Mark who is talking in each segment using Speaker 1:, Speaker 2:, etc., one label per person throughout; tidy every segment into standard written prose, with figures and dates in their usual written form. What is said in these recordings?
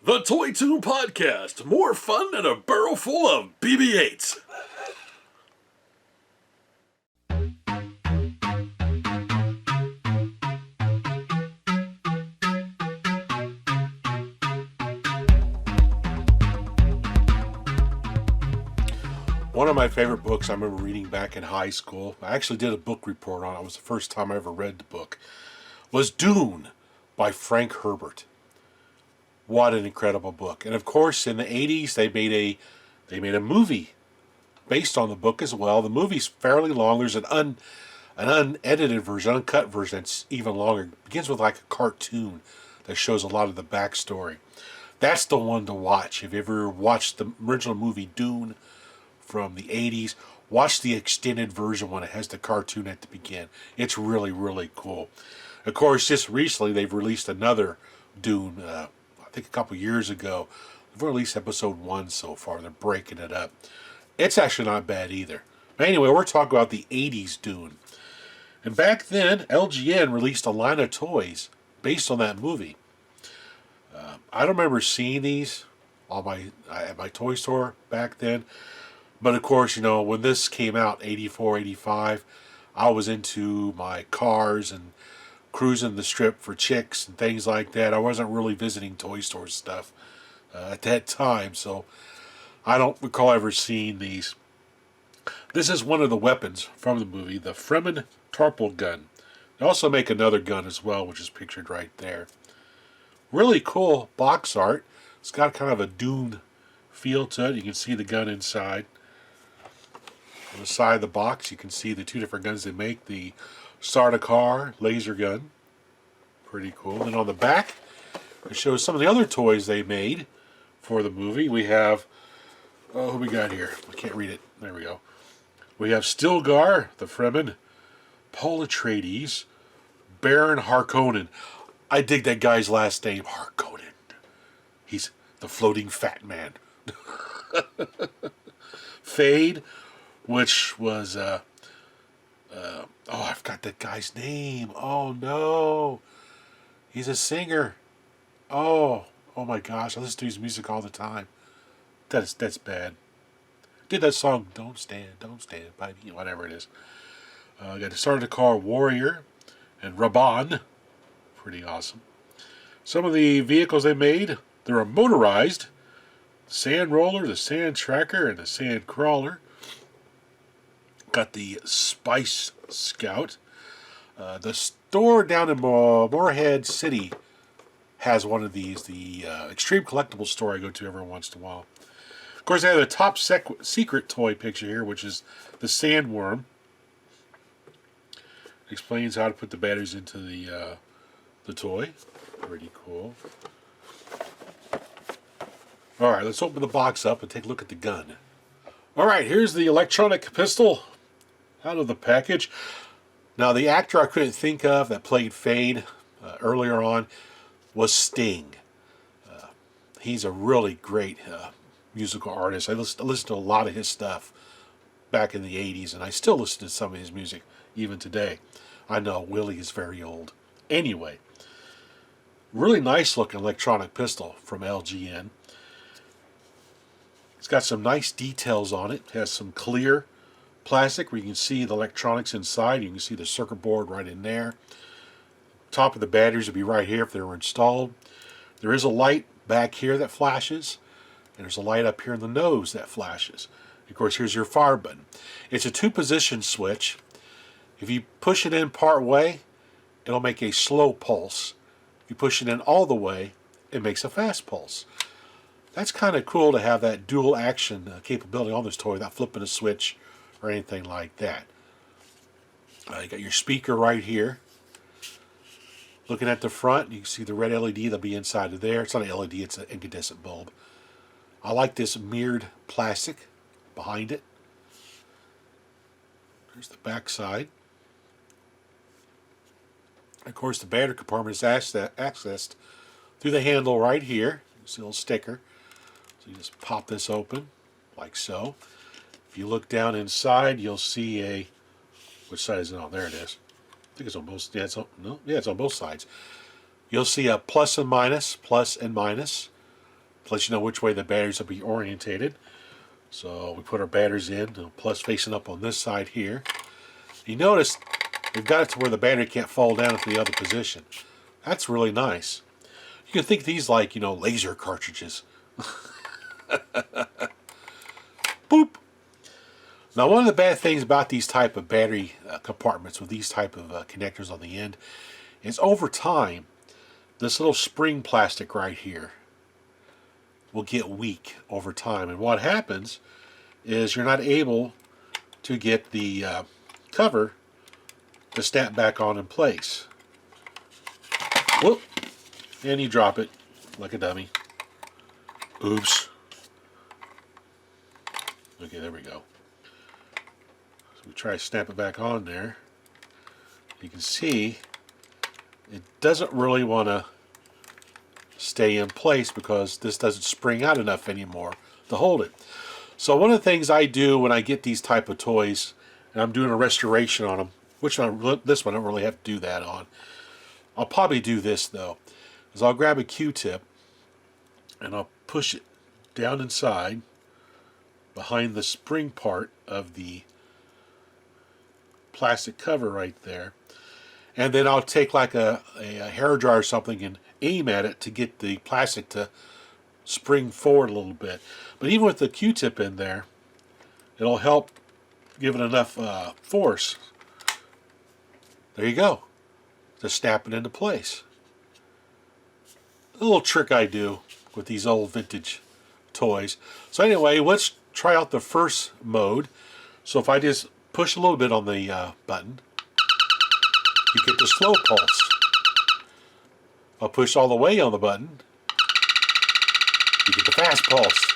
Speaker 1: The Toy Tune Podcast. More fun than a barrel full of BB-8s. One of my favorite books I remember reading back in high school, I actually did a book report on it. It was the first time I ever read the book, was Dune by Frank Herbert. What an incredible book. And of course, in the 80s, they made a movie based on the book as well. The movie's fairly long. There's an unedited version, uncut version that's even longer. It begins with like a cartoon that shows a lot of the backstory. That's the one to watch. If you ever watched the original movie Dune from the 80s, watch the extended version when it has the cartoon at the beginning. It's really, really cool. Of course, just recently they've released another Dune, I think a couple years ago. They've released episode 1 so far. They're breaking it up. It's actually not bad either. But anyway, we're talking about the 80s Dune. And back then, LJN released a line of toys based on that movie. I don't remember seeing these at my toy store back then. But of course, you know, when this came out, 84, 85, I was into my cars and cruising the strip for chicks and things like that. I wasn't really visiting toy store stuff at that time, so I don't recall ever seeing these. This is one of the weapons from the movie, the Fremen Torpil gun. They also make another gun as well, which is pictured right there. Really cool box art. It's got kind of a Dune feel to it. You can see the gun inside. On the side of the box, you can see the two different guns they make. The Sardaukar laser gun. Pretty cool. Then on the back, it shows some of the other toys they made for the movie. We have, who we got here? I can't read it. There we go. We have Stilgar, the Fremen, Paul Atreides, Baron Harkonnen. I dig that guy's last name, Harkonnen. He's the floating fat man. Fade, which was, I forgot that guy's name. Oh, no. He's a singer. Oh my gosh. I listen to his music all the time. That's bad. Did that song, Don't Stand by Me, whatever it is. Got the Sardaukar Warrior and Raban. Pretty awesome. Some of the vehicles they made, they're a motorized sand roller, the sand tracker, and the sand crawler. Got the Spice Scout. The store down in Moorhead City has one of these. The Extreme Collectibles store I go to every once in a while. Of course, I have the top secret toy picture here, which is the Sandworm. Explains how to put the batteries into the toy. Pretty cool. Alright, let's open the box up and take a look at the gun. Alright, here's the electronic pistol out of the package. Now, the actor I couldn't think of that played Fade earlier on was Sting. He's a really great musical artist. I listened to a lot of his stuff back in the 80s, and I still listen to some of his music even today. I know, Willie is very old. Anyway, really nice looking electronic pistol from LJN. It's got some nice details on it. It has some clear plastic where you can see the electronics inside. You can see the circuit board right in there. Top of the batteries would be right here if they were installed. There is a light back here that flashes, and there's a light up here in the nose that flashes. Of course, here's your fire button. It's a 2-position switch. If you push it in part way, it'll make a slow pulse. If you push it in all the way, it makes a fast pulse. That's kind of cool to have that dual action capability on this toy without flipping a switch or anything like that. You got your speaker right here. Looking at the front, you can see the red LED that'll be inside of there. It's not an LED, it's an incandescent bulb. I like this mirrored plastic behind it. There's the back side. Of course, the battery compartment is accessed through the handle right here. You see a little sticker. So you just pop this open, like so. If you look down inside, you'll see a... Which side is it on? There it is. I think it's on both... Yeah, it's on both sides. You'll see a plus and minus, to let you know which way the batteries will be orientated. So we put our batteries in, plus facing up on this side here. You notice we've got it to where the battery can't fall down into the other position. That's really nice. You can think of these like, laser cartridges. Boop! Now, one of the bad things about these type of battery compartments with these type of connectors on the end is over time, this little spring plastic right here will get weak over time. And what happens is you're not able to get the cover to snap back on in place. Whoop! And you drop it like a dummy. Oops. Okay, there we go. So we try to snap it back on there. You can see it doesn't really want to stay in place because this doesn't spring out enough anymore to hold it. So one of the things I do when I get these type of toys, and I'm doing a restoration on them, this one I don't really have to do that on. I'll probably do this though, is I'll grab a Q-tip and I'll push it down inside behind the spring part of the plastic cover right there, and then I'll take like a hair dryer or something and aim at it to get the plastic to spring forward a little bit. But even with the Q-tip in there, it'll help give it enough force. There you go, to snap it into place. A little trick I do with these old vintage toys. So anyway, let's try out the first mode. So if I just push a little bit on the button, you get the slow pulse. I'll push all the way on the button, you get the fast pulse.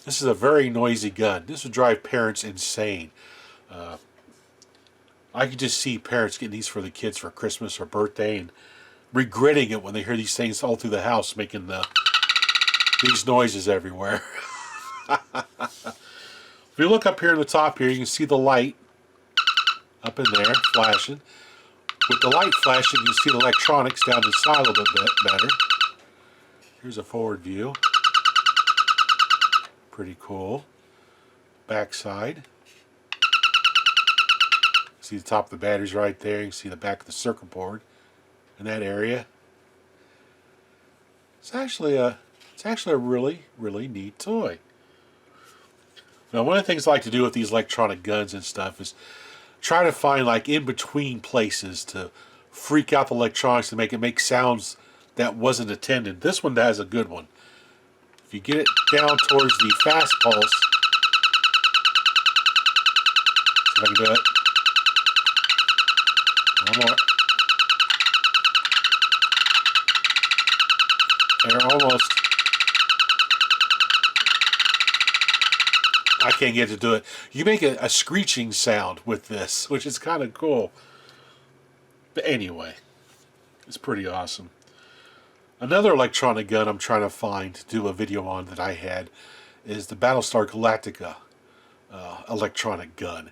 Speaker 1: This is a very noisy gun. This would drive parents insane. I could just see parents getting these for the kids for Christmas or birthday and regretting it when they hear these things all through the house making these noises everywhere. If you look up here in the top here, you can see the light up in there flashing. With the light flashing, you can see the electronics down inside a little bit better. Here's a forward view. Pretty cool. Back side. See the top of the batteries right there. You can see the back of the circuit board in that area. It's actually a really, really neat toy. Now, one of the things I like to do with these electronic guns and stuff is try to find like in between places to freak out the electronics to make it make sounds that wasn't intended. This one has a good one. If you get it down towards the fast pulse, see if I can do it. One more. They're almost. I can't get to do it. You make a screeching sound with this, which is kind of cool. But anyway, it's pretty awesome. Another electronic gun I'm trying to find to do a video on that I had is the Battlestar Galactica electronic gun.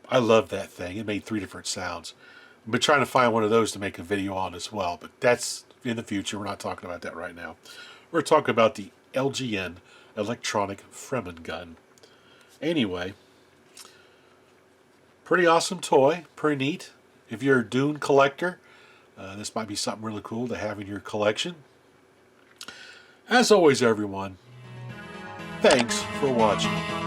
Speaker 1: I love that thing. It made 3 different sounds. I've been trying to find one of those to make a video on as well, but that's in the future. We're not talking about that right now. We're talking about the LJN electronic Fremen gun. Anyway, pretty awesome toy, pretty neat. If you're a Dune collector, this might be something really cool to have in your collection. As always, everyone, thanks for watching.